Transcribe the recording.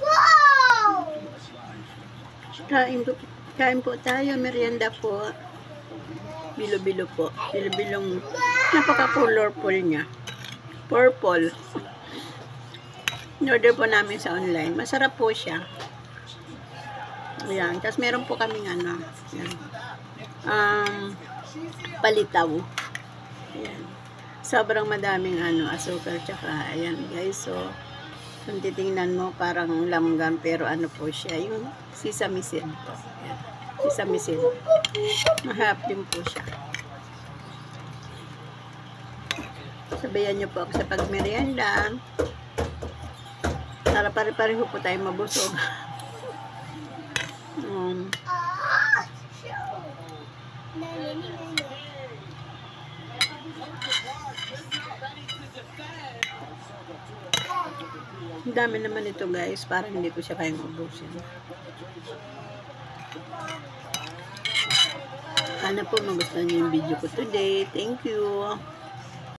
Wow! Kain po tayo, merienda po. Bilo-bilo po. Bilo-bilong napaka-colorful niya. Purple. In-order po namin sa online. Masarap po siya. Ayan. Tapos meron po kaming ano. Ayan. Palitaw. Ayan. Sobrang madaming ano, asukal. Tsaka, ayan guys. So, kung titingnan mo, parang langgam. Pero ano po siya. Yung sesame seed po. Ayan. Sesame seed. Mahap din po siya. Sabayan niyo po ako sa pagmerienda. Para pare-pareho po tayo mabusog. Ang dami naman ito guys. Parang hindi ko siya kayang ubusin. Sana po magustuhan niyo yung video ko today. Thank you.